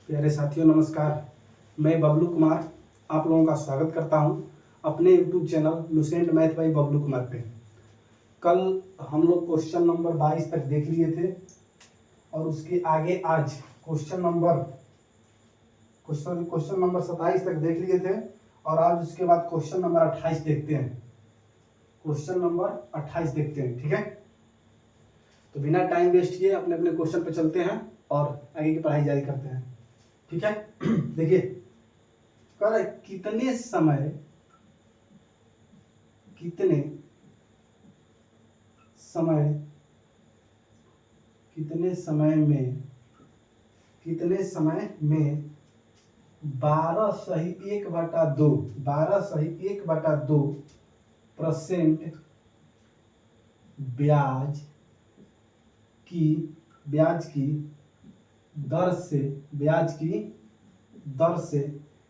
प्यारे साथियों नमस्कार। मैं बबलू कुमार आप लोगों का स्वागत करता हूं अपने YouTube channel Lucent math by Bablu Kumar पे। कल हम लोग क्वेश्चन नंबर 22 तक देख लिए थे और उसके आगे आज क्वेश्चन नंबर 27 तक देख लिए थे और आज उसके बाद क्वेश्चन नंबर 28 देखते हैं। क्वेश्चन नंबर 28 देखते हैं, ठीक है। तो बिना टाइम वेस्ट किए अपने अपने क्वेश्चन पे चलते हैं और आगे की पढ़ाई जारी करते हैं, ठीक है। देखिए कह रहा है कितने समय में 12 सही 1/2%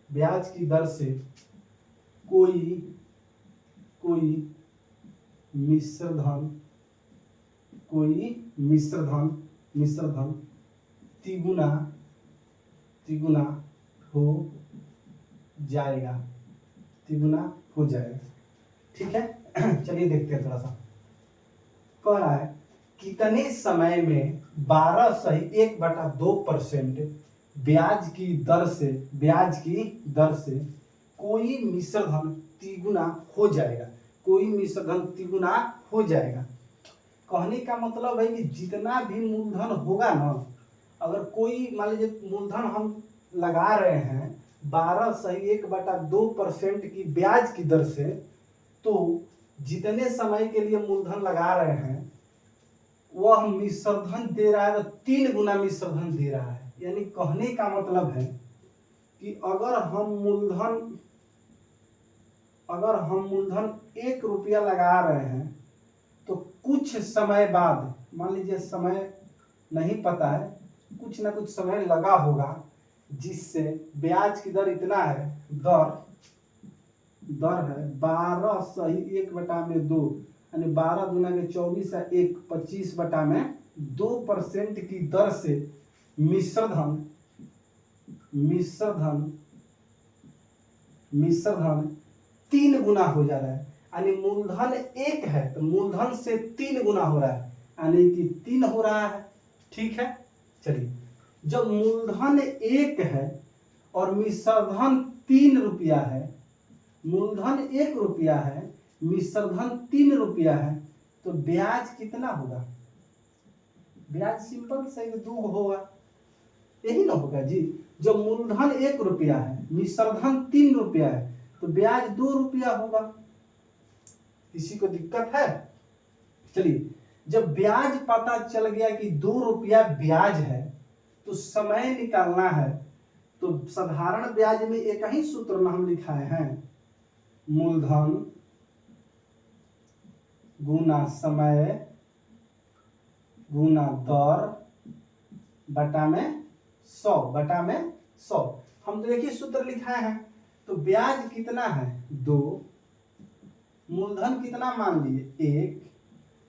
ब्याज की दर से कोई मिश्रधन तिगुना हो जाएगा, ठीक है। चलिए देखते हैं थोड़ा सा। कह रहा है कितने समय में 12 सही 1/2% ब्याज की दर से कोई मिश्रधन तिगुना हो जाएगा। कहने का मतलब है कि जितना भी मूलधन होगा ना, अगर कोई मान लीजिए मूलधन हम लगा रहे हैं 12 सही 1/2% की ब्याज की दर से, तो जितने समय के लिए मूलधन लगा रहे हैं वह मिश्रधन दे रहा है, तो 3 गुना मिश्रधन दे रहा है। यानी कहने का मतलब है कि अगर हम मूलधन 1 रुपया लगा रहे हैं तो कुछ समय बाद, मान लीजिए समय नहीं पता है, कुछ ना कुछ समय लगा होगा जिससे ब्याज की दर इतना है, दर है 12 सही 1/2 यानी 12 दूना के 24 है 1 25/2% की दर से मिश्रधन 3 गुना हो जा रहा है। यानी मूलधन 1 है तो मूलधन से 3 गुना हो रहा है, यानी कि 3 हो रहा है, ठीक है। चलिए जब मूलधन 1 है और मिश्रधन 3 रुपया है, मूलधन 1 रुपया है मिश्रधन 3 रुपया है, तो ब्याज कितना होगा? ब्याज सिंपल से 2 होगा, यही ना होगा जी। जब मूलधन 1 रुपया है मिश्रधन 3 रुपया है तो ब्याज 2 रुपया होगा। किसी को दिक्कत है? चलिए जब ब्याज पता चल गया कि 2 रुपया ब्याज है तो समय निकालना है, तो साधारण ब्याज में एक ही सूत्र में हम लिखाए हैं, मूलधन गुना समय गुना दर बटा में 100। हम तो एक ही सूत्र लिखाए हैं। तो ब्याज कितना है 2, मूलधन कितना मान लिए 1,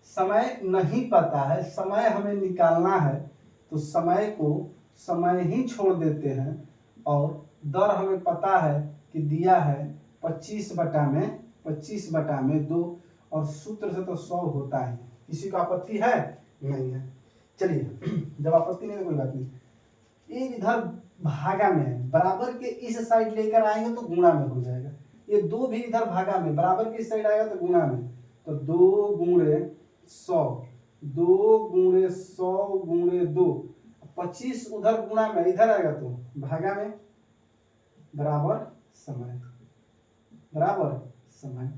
समय नहीं पता है, समय हमें निकालना है तो समय ही छोड़ देते हैं, और दर हमें पता है कि दिया है 25/2 और सूत्र से तो 100 होता है। किसी को आपत्ति है? नहीं है। चलिए जब आपत्ति नहीं है तो कोई बात नहीं। ये इधर भागा में है, बराबर के इस साइड लेकर आएंगे तो गुणा में हो जाएगा। ये 2 भी इधर भागा में, बराबर के इस साइड आएगा तो गुणा में, तो 2 गुणे 100 गुणे 2, 25 उधर गुणा में, इधर आएगा तो भागा में, बराबर समय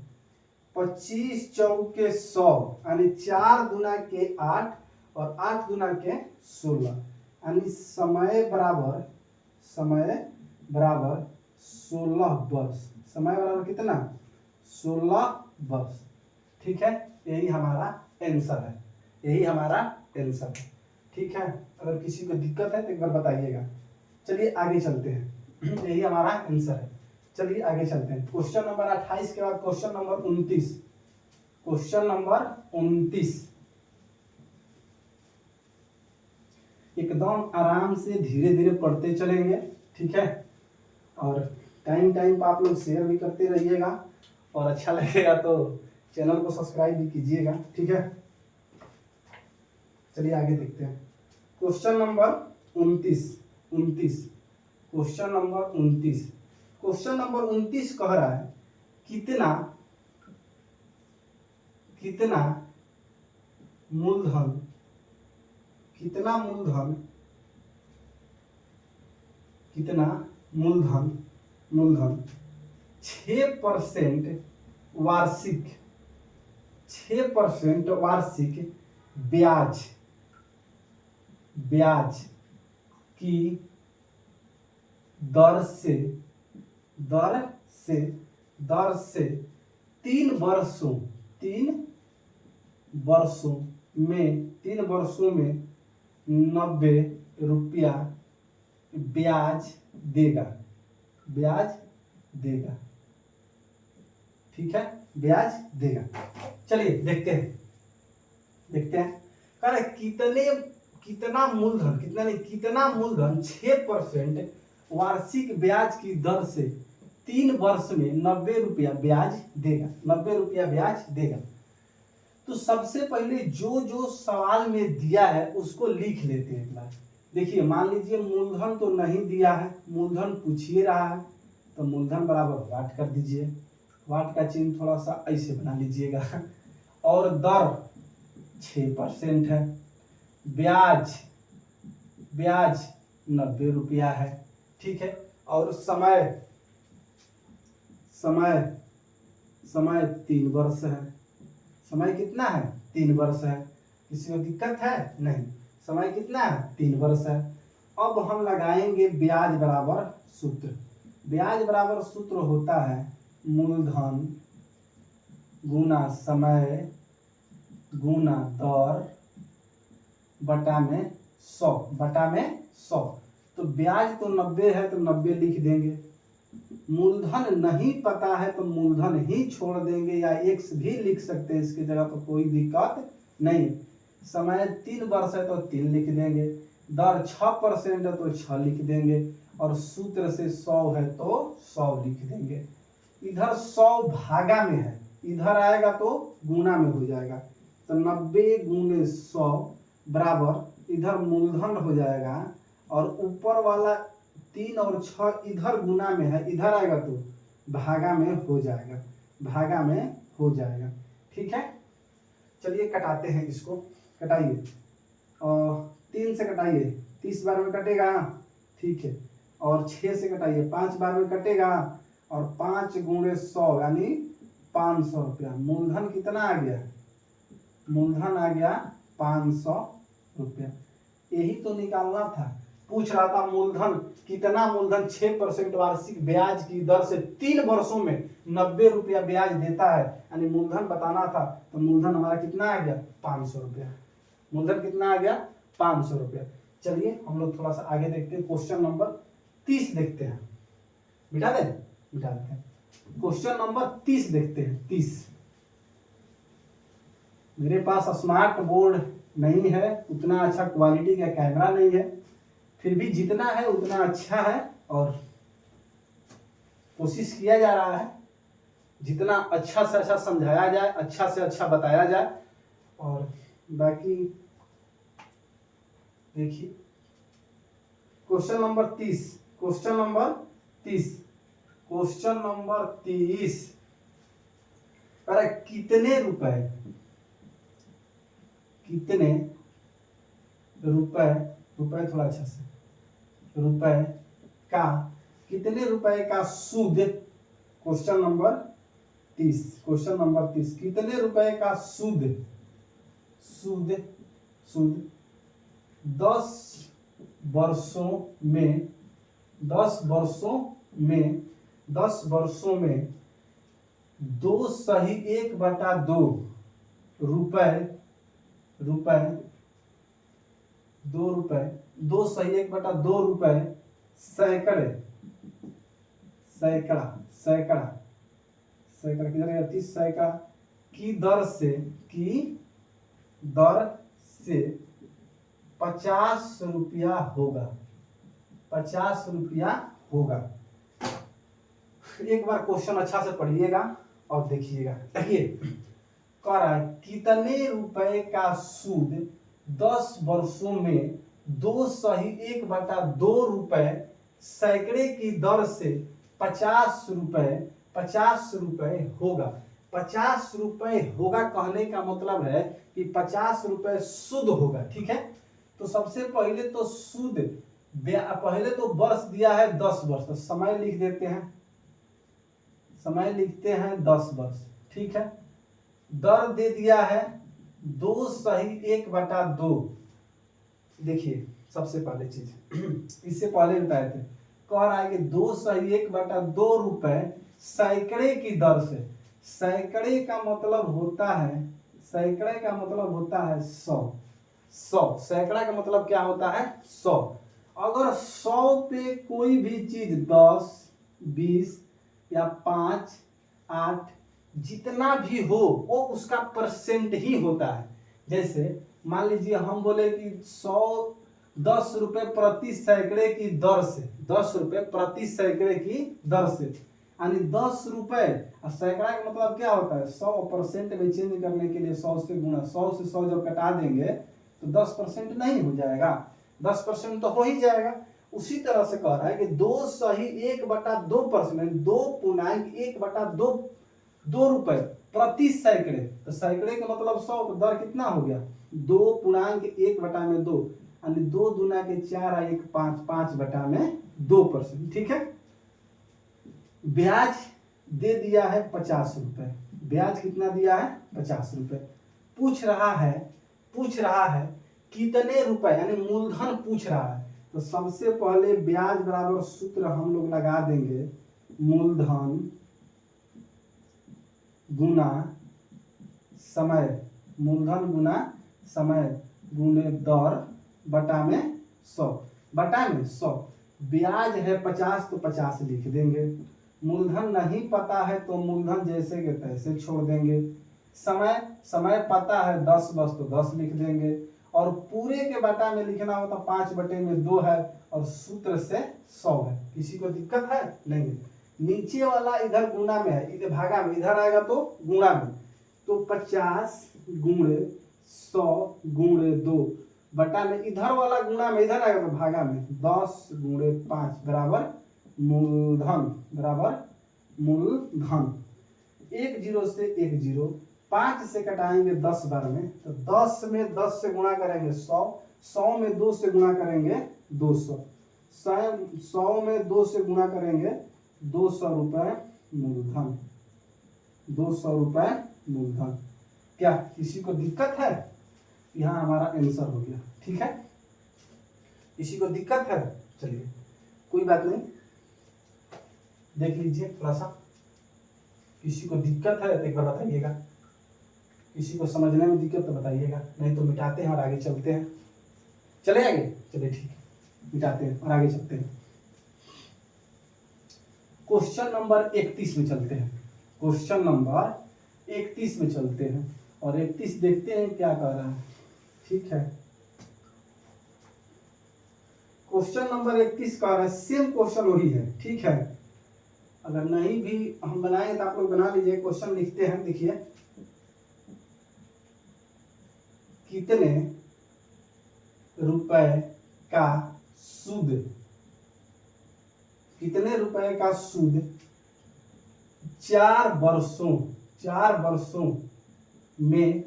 25 चौके 100 यानी 4 गुना के 8 और 8 गुना के 16, यानी समय बराबर 16 वर्ष। समय बराबर कितना? 16 वर्ष, ठीक है। यही हमारा आंसर है, ठीक है। अगर किसी को दिक्कत है तो एक बार बताइएगा। चलिए आगे चलते हैं। यही हमारा आंसर है। चलिए आगे चलते हैं। क्वेश्चन नंबर 28 के बाद क्वेश्चन नंबर 29। एकदम आराम से धीरे धीरे पढ़ते चलेंगे, ठीक है। और टाइम टाइम पर आप लोग शेयर भी करते रहिएगा, और अच्छा लगेगा तो चैनल को सब्सक्राइब भी कीजिएगा, ठीक है। चलिए आगे देखते हैं। क्वेश्चन नंबर 29 क्वेश्चन नंबर 29 कह रहा है कितना मूलधन 6% वार्षिक ब्याज की दर से 3 वर्षों में 90 रुपया ब्याज देगा, ठीक है, ब्याज देगा। चलिए देखते हैं कह रहे कितना मूलधन 6% वार्षिक ब्याज की दर से 3 वर्ष में 90 रुपया ब्याज देगा। तो सबसे पहले जो सवाल में दिया है उसको लिख लेते हैं एक बार। देखिए, मान लीजिए मूलधन तो नहीं दिया है, मूलधन पूछिए रहा है, तो मूलधन बराबर वाट कर दीजिए, वाट का चिन्ह थोड़ा सा ऐसे बना लीजिएगा, और दर 6% है, ब्याज 90 रुपया है, ठीक है। और समय 3 वर्ष है। समय कितना है? 3 वर्ष है। किसी को दिक्कत है? नहीं। समय कितना है? 3 वर्ष है। अब हम लगाएंगे ब्याज बराबर सूत्र होता है मूलधन गुना समय गुना दर बटा में 100। तो ब्याज तो 90 है तो 90 लिख देंगे। मूलधन नहीं पता है तो मूलधन ही छोड़ देंगे, या x भी लिख सकते हैं इसकी जगह, तो कोई दिक्कत नहीं। समय 3 वर्ष है तो 3 लिख देंगे, दर 6% है तो 6 लिख देंगे, और सूत्र से 100 है तो 100 लिख देंगे। इधर 100 भागा में है, इधर आएगा तो गुना में हो जाएगा, तो 90 गुने 100 बराबर इधर मूलधन हो जाएगा, और ऊपर वाला 3 और 6 इधर गुना में है, इधर आएगा तो भागा में हो जाएगा, ठीक है। चलिए कटाते हैं इसको, कटाइए, और 3 से कटाइए, 30 बार में कटेगा, ठीक है। और 6 से कटाइए, 5 बार में कटेगा, और 5 गुणे 100 यानी 500 रुपया। मूलधन कितना आ गया? मूलधन आ गया 500 रुपया। यही तो निकालना था। पूछ रहा था मूलधन कितना, मूलधन 6% वार्षिक ब्याज की दर से 3 वर्षों में 90 रुपया ब्याज देता है, यानी मूलधन बताना था। तो मूलधन हमारा कितना आ गया? 500 रुपया। मूलधन कितना आ गया? 500 रुपया। चलिए हम लोग थोड़ा सा आगे देखते हैं, क्वेश्चन नंबर 30 देखते हैं। बिठा देते हैं। क्वेश्चन नंबर 30 देखते हैं। 30 मेरे पास स्मार्ट बोर्ड नहीं है, उतना अच्छा क्वालिटी का कैमरा नहीं है, फिर भी जितना है उतना अच्छा है, और कोशिश किया जा रहा है जितना अच्छा से अच्छा समझाया जाए, अच्छा से अच्छा बताया जाए। और बाकी देखिए क्वेश्चन नंबर 30 अरे कितने रुपए थोड़ा अच्छा से, कितने रुपए का सूद, क्वेश्चन नंबर 30 कितने रुपए का सूद 10 वर्षों में 2/1/2 रुपए 2/1/2 रुपए सैकड़ा किधर गया? 30 सैकड़ा की दर से 50 रुपया होगा, 50 रुपया होगा। एक बार क्वेश्चन अच्छा से पढ़िएगा और देखिएगा। देखिए कह रहा है कितने रुपए का सूद 10 वर्षों में 2/1/2 सैकड़े की दर से 50 रुपए होगा। 50 रुपए होगा कहने का मतलब है कि 50 रुपए शुद्ध होगा। ठीक है, तो सबसे पहले तो शुद्ध, पहले तो वर्ष दिया है 10 वर्ष, तो समय लिख देते हैं, समय लिखते हैं 10 वर्ष। ठीक है, दर दे दिया है 2/1/2। देखिए सबसे पहले चीज इससे पहले बताए थे, कह रहा है कि 2/1/2 रुपए सैकड़े की दर से। सैकड़े का मतलब होता है, सैकड़े का मतलब होता है 100। सैकड़ा का मतलब क्या होता है 100। अगर 100 पे कोई भी चीज 10, 20 या 5, 8 जितना भी हो वो उसका परसेंट ही होता है। जैसे मान लीजिए हम बोले कि 10 रुपए प्रति सैकड़े की दर से, 10 रुपए प्रति सैकड़े की दर से, यानी 10 रुपए। और सैकड़ा का मतलब क्या होता है 100% में चेंज करने के लिए 100 से गुणा, 100 से 100 जब कटा देंगे तो 10% नहीं हो जाएगा, 10% तो हो ही जाएगा। उसी तरह से कह रहा है कि 2/1/2%, 2.1/2 रुपए प्रति सैकड़े। तो सैकड़े का मतलब 100, तो दर कितना हो गया 2.1/2, यानी 2 दूना के 4 और 1 5, 5/2%। ठीक है, ब्याज दे दिया है 50 रुपए। ब्याज कितना दिया है 50 रुपए। पूछ रहा है कितने रुपए, यानी मूलधन पूछ रहा है। तो सबसे पहले ब्याज बराबर सूत्र हम लोग लगा देंगे, मूलधन गुना समय, मूलधन गुना समय गुने दर बटा में 100, बटा में 100। ब्याज है 50 तो 50 लिख देंगे। मूलधन नहीं पता है तो मूलधन जैसे के तैसे छोड़ देंगे। समय पता है 10 बस तो 10 लिख देंगे। और पूरे के बटा में लिखना होता 5/2 है और सूत्र से 100 है। किसी को दिक्कत है नहीं। नीचे वाला इधर गुणा में है, इधर भागा में, इधर आएगा तो गुणा में। तो 50 गुणे 100 गुणे 2 बटा में, इधर वाला गुणा में, इधर आएगा तो भागा में, 10 गुणे 5 बराबर मूलधन, बराबर मूलधन। 1 0 से 1 0, 5 से कटाएंगे 10 बार में, तो 10 में 10 से गुणा करेंगे 100, 100 में 2 से गुणा करेंगे 200, 100 में 2 से गुणा करेंगे 200 रुपए मूलधन, 200 रुपए मूलधन। क्या किसी को दिक्कत है? यहाँ हमारा आंसर हो गया। ठीक है, किसी को दिक्कत है? चलिए कोई बात नहीं, देख लीजिए थोड़ा सा। किसी को दिक्कत है तो एक बार बताइएगा, किसी को समझने में दिक्कत तो बताइएगा, नहीं तो मिटाते हैं और आगे चलते हैं। चले आगे, चलिए ठीक है, मिटाते हैं और आगे चलते हैं। क्वेश्चन नंबर 31 में चलते हैं। क्वेश्चन नंबर 31 में चलते हैं और 31 देखते हैं क्या कह रहा है। ठीक है, क्वेश्चन नंबर 31 कह रहा है, सेम क्वेश्चन वही है। ठीक है, अगर नहीं भी हम बनाएंगे तो आप लोग बना लीजिए। क्वेश्चन लिखते हैं, देखिए कितने रुपए का सूद, कितने रुपए का सूद 4 वर्षों में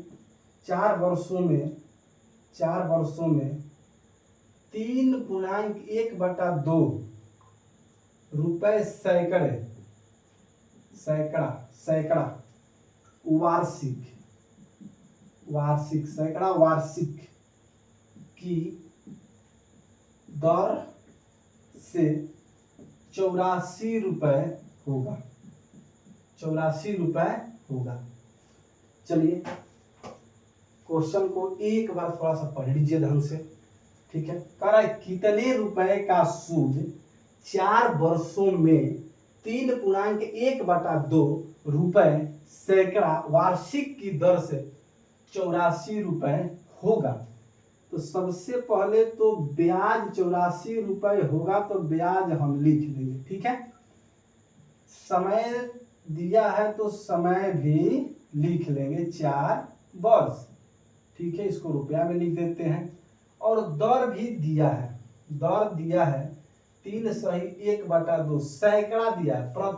3.1/2 रुपए सैकड़ा वार्षिक की दर से 84 रुपए होगा, 84 रुपए होगा। चलिए क्वेश्चन को एक बार थोड़ा सा पढ़ लीजिए ढंग से। ठीक है, कह रहा है कितने रुपए का सूद 4 वर्षों में 3.1/2 रुपए सैकड़ा वार्षिक की दर से 84 रुपए होगा। तो तो सबसे पहले तो ब्याज 84 रुपए होगा, तो ब्याज हम लिख देंगे। ठीक है, समय दिया है तो समय भी लिख लेंगे 4 वर्ष। ठीक है, इसको रुपया में लिख देते हैं। और दर भी दिया है, दर दिया है 3 सही 1/2 सैकड़ा दिया है,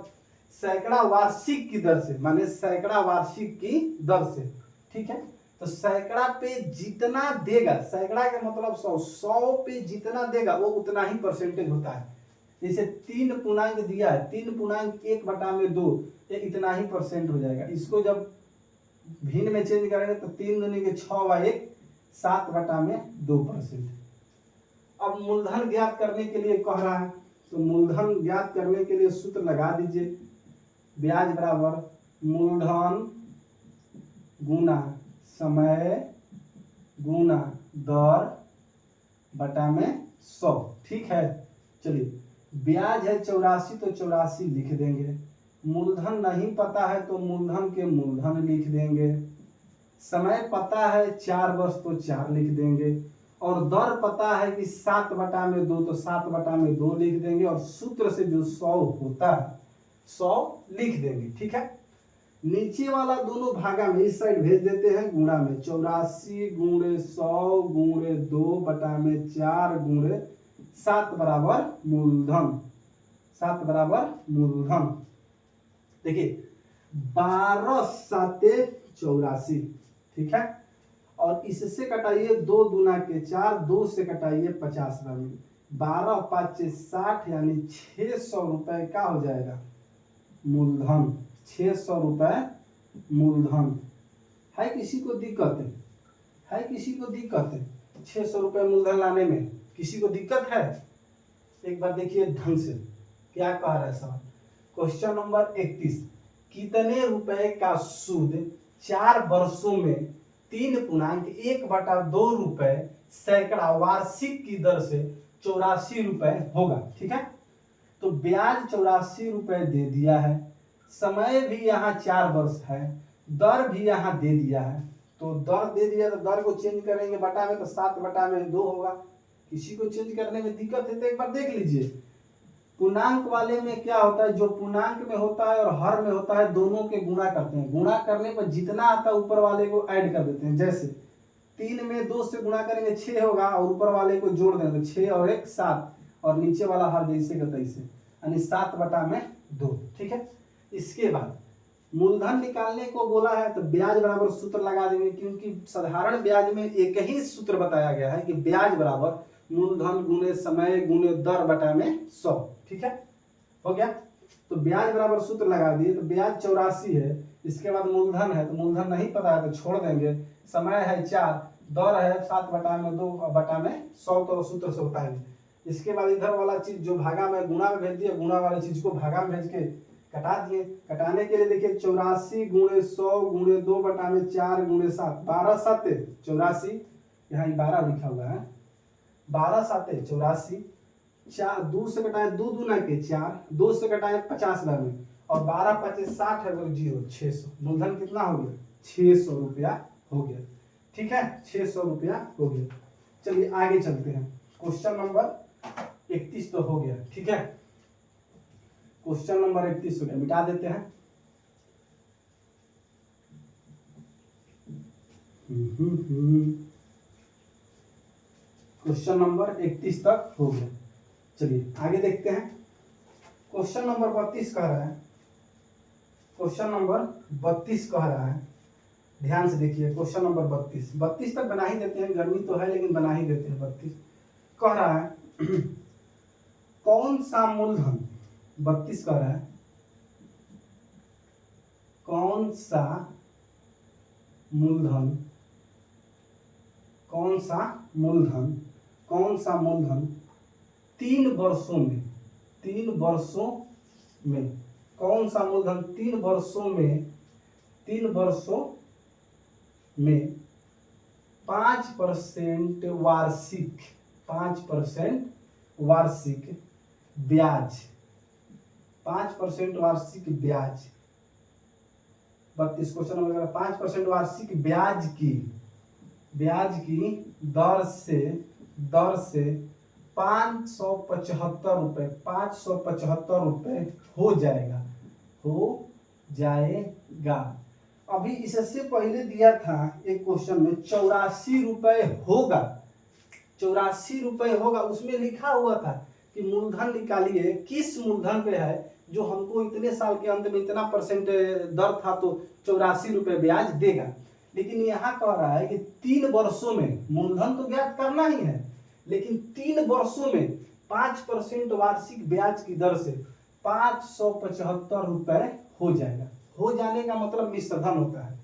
सैकड़ा वार्षिक की दर से, माने सैकड़ा वार्षिक की दर से। ठीक है, तो सैकड़ा पे जितना देगा, सैकड़ा का मतलब 100 पे जितना देगा वो उतना ही परसेंटेज होता है। जैसे 3 पूर्णांक दिया है, 3 पूर्णांक 1/2 ये इतना ही परसेंट हो जाएगा। इसको जब भिन्न में चेंज करेंगे तो 3 दूनी के 6/1 7/2%। अब मूलधन ज्ञात करने के लिए कह रहा है, तो मूलधन ज्ञात करने के लिए सूत्र लगा दीजिए, ब्याज बराबर मूलधन गुना समय गुना दर बटा में 100। ठीक है, चलिए ब्याज है 84 तो 84 लिख देंगे। मूलधन नहीं पता है तो मूलधन के मूलधन लिख देंगे। समय पता है 4 वर्ष तो 4 लिख देंगे। और दर पता है कि 7/2 तो 7/2 लिख देंगे। और सूत्र से जो 100 होता है 100 लिख देंगे। ठीक है, नीचे वाला दोनों भागा में इस साइड भेज देते हैं गुणा में। 84 गुणे 100 गुणे 2/4 गुणे 7 बराबर मूलधन, 7 बराबर मूलधन। देखिए 12 7 84। ठीक है, और इससे कटाइए 2 दूना के 4, 2 से कटाइए 50 में 12 5 60 यानी 600 रुपए का हो जाएगा मूलधन। 600 रुपए मूलधन। है किसी को दिक्कत है किसी को दिक्कत है 600 रुपए मूलधन लाने में किसी को दिक्कत है? एक बार देखिए ढंग से क्या कह रहा है सवाल। क्वेश्चन नंबर 31, कितने रुपए का सूद 4 वर्षों में 3.1/2 रुपए सैकड़ा वार्षिक की दर से 84 रुपए होगा। ठीक है, तो ब्याज 84 रुपए दे दिया है, समय भी यहाँ 4 वर्ष है, दर भी यहाँ दे दिया है। तो दर दे दिया तो दर को चेंज करेंगे बटा में, तो 7/2 होगा। किसी को चेंज करने में दिक्कत है तो एक बार देख लीजिए। पूर्णांक वाले में क्या होता है, जो पूर्णांक में होता है और हर में होता है दोनों के गुणा करते हैं। गुणा करने पर जितना आता है ऊपर वाले को ऐड कर देते हैं। जैसे 3 में 2 से गुणा करेंगे 6 होगा और ऊपर वाले को जोड़ देंगे 6 और 1 7 और नीचे वाला हर जैसे का तैसे यानी 7/2। ठीक है, इसके बाद मूलधन निकालने को बोला है तो ब्याज बराबर सूत्र लगा देंगे, क्योंकि साधारण ब्याज में एक ही सूत्र बताया गया है कि ब्याज बराबर मूलधन गुणे समय गुणे दर बटा में 100। ठीक है, हो गया। तो ब्याज बराबर सूत्र लगा दिए, तो ब्याज 84 है, इसके बाद मूलधन है तो मूलधन नहीं पता है तो छोड़ देंगे। समय है 4, दर है 7/2 बटा में 100 तो सूत्र से बताएंगे। इसके बाद इधर वाला चीज जो भागा में गुणा में भेज दिया, गुणा वाली चीज को भागा में भेज के कटा दिए। कटाने के लिए देखिए 84 गुणे 100 गुणे 2/4 गुणे 7, 12 7 84, यहाँ 12 लिखा हुआ है। 12 7 84, 4 2 से कटाए 2 दूना के 4, 2 से कटाए 50 में और 12 5 60 है तो 0 600। मूलधन कितना हो गया? 600 रुपया हो गया। ठीक है, 600 रुपया हो गया। चलिए आगे चलते हैं। क्वेश्चन नंबर 31 तो हो गया। ठीक है, क्वेश्चन नंबर 31 हो गया, मिटा देते हैं। क्वेश्चन नंबर 31 तक हो गया। चलिए आगे देखते हैं। क्वेश्चन नंबर 32 कह रहा है, क्वेश्चन नंबर 32 कह रहा है, ध्यान से देखिए। क्वेश्चन नंबर 32 तक बना ही देते हैं, गर्मी तो है लेकिन बना ही देते हैं। 32 कह रहा है कौन सा मूलधन, 32 कह रहा है कौन सा मूलधन, कौन सा मूलधन, कौन सा मूलधन 3 वर्षों में, 3 वर्षों में, कौन सा मूलधन 3 वर्षों में, 3 वर्षों में 5% वार्षिक, 5% वार्षिक ब्याज, 5% वार्षिक ब्याज। 32 क्वेश्चन नंबर 5% वार्षिक ब्याज की ब्याज की दर से 575 रुपये 575 रुपये हो जाएगा। अभी इससे पहले दिया था एक क्वेश्चन में 84 रुपये होगा, 84 रुपये होगा। उसमें लिखा हुआ था कि मूलधन निकालिए, किस मूलधन पे है जो हमको इतने साल के अंत में इतना परसेंट दर था तो 84 रुपये ब्याज देगा। लेकिन यहाँ कह रहा है कि 3 वर्षों में मूलधन तो ज्ञात करना ही है, लेकिन 3 वर्षों में 5% वार्षिक ब्याज की दर से 575 रुपये हो जाएगा। हो जाने का मतलब मिश्रधन होता है।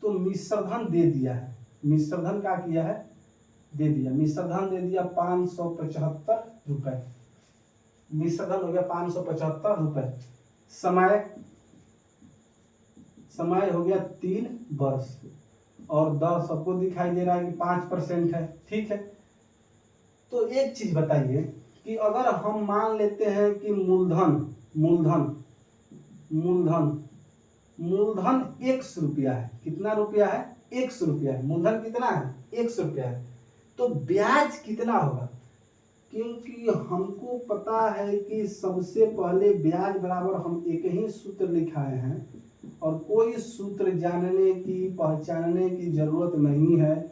तो मिश्रधन दे दिया है, मिश्रधन क्या किया है, दे दिया, मिश्रधन दे दिया 575 रुपये, मिश्रधन हो गया 575 रुपये। समय हो गया 3 वर्ष और दर सबको दिखाई दे रहा है कि 5% है। ठीक है, तो एक चीज बताइए कि अगर हम मान लेते हैं कि मूलधन 100 रुपया है। कितना रुपया है, 100 रुपया है। मूलधन कितना है, 100 रुपया है। तो ब्याज कितना होगा, क्योंकि हमको पता है कि सबसे पहले ब्याज बराबर हम एक ही सूत्र लिखाए हैं और कोई सूत्र जानने की पहचानने की जरूरत नहीं है।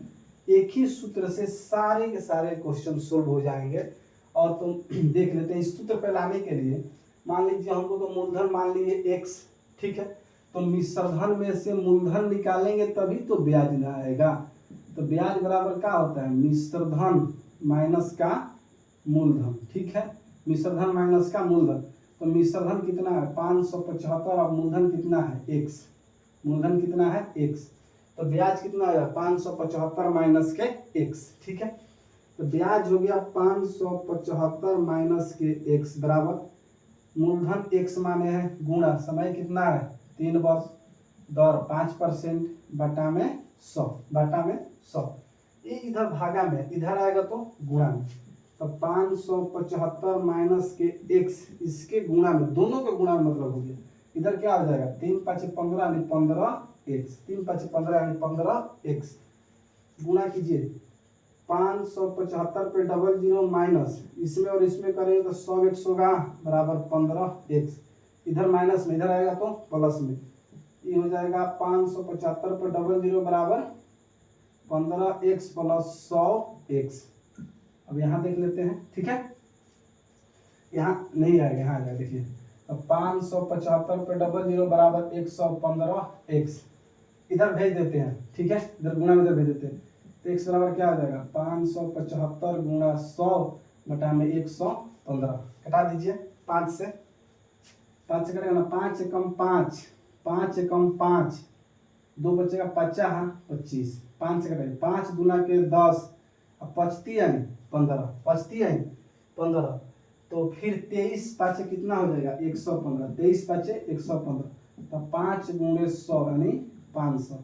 एक ही सूत्र से सारे के सारे क्वेश्चन सोल्व हो जाएंगे। और तो देख लेते हैं, इस सूत्र पे लाने के लिए मान लीजिए हमको तो मूलधन मान लीजिए x, ठीक है। तो मिश्रधन में से मूलधन निकालेंगे तभी तो ब्याज न आएगा। तो ब्याज बराबर क्या होता है, मिश्रधन माइनस का मूलधन। ठीक है, मिश्रधन माइनस का मूलधन। तो मिश्रधन कितना है 575 और मूलधन कितना है x, मूलधन कितना है x। तो ब्याज कितना आएगा 575 माइनस के x। ठीक है, तो ब्याज हो गया 575 माइनस के x बराबर मूलधन x माने हैं गुणा समय कितना है 3 वर्ष, दर 5% बटा में 100 ये इधर भागा में, इधर आएगा तो गुणा में। तो 575 माइनस के x, इसके गुणा में, दोनों के गुणा में मतलब हो गया। इधर क्या हो जाएगा 3 5 15 यानी 15x, 3 5 15 यानी 15x। गुणा कीजिए 575 पे 00 माइनस, इसमें और इसमें करेंगे तो 100 x होगा बराबर 15x। इधर माइनस में, इधर आएगा तो प्लस में, ये हो जाएगा 575 पे 00 बराबर 15x प्लस 100x। अब यहाँ देख लेते हैं। ठीक है, यहाँ नहीं आएगा, यहाँ आ जाएगा। देखिए तो 575 पे 00 बराबर 115x, इधर भेज देते हैं। ठीक है, इधर गुणा में इधर भेज देते हैं। तो x बराबर क्या हो जाएगा 575 गुणा 100 बटा में 115। कटा दीजिए 5 से कटेगा ना, 5 एकम 5, 5 एकम 5, 2 बचेगा 25, 5 से कटेगा 5 गुना के 10, अब 25 यानी 15, 25 यानी 15। तो फिर 23 पाँच कितना हो जाएगा 115, 23 पाँच 115। तो 5 गुणे 100 यानी 500।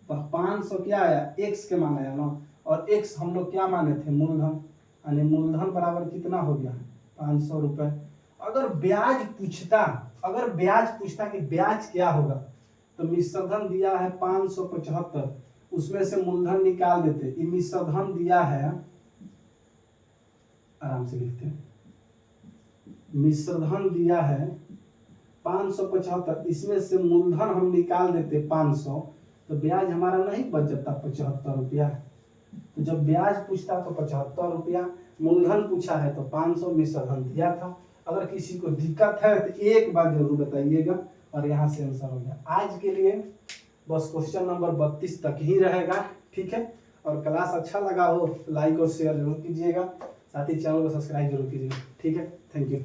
तो 500 क्या आया x के मान आया ना, और x हम लोग क्या माने थे मूलधन, यानी मूलधन बराबर कितना हो गया 500 रुपये। अगर ब्याज पूछता कि ब्याज क्या होगा, तो मिश्रधन दिया है 575, उसमें से मूलधन निकाल देते। ये मिश्रधन दिया है, आराम से लिखते हैं, मिश्रधन दिया है 575, इसमें से मूलधन हम निकाल देते 500, तो ब्याज हमारा नहीं बच जाता 75 रुपया। तो जब ब्याज पूछता तो 75 रुपया, मूलधन पूछा है तो 500 मिश्रधन दिया था। अगर किसी को दिक्कत है तो एक बार जरूर बताइएगा। और यहाँ से आंसर हो गया। आज के लिए बस क्वेश्चन नंबर 32 तक ही रहेगा। ठीक है, और क्लास अच्छा लगा हो तो लाइक और शेयर जरूर कीजिएगा, साथ ही चैनल को सब्सक्राइब जरूर कीजिएगा। ठीक है, थैंक यू।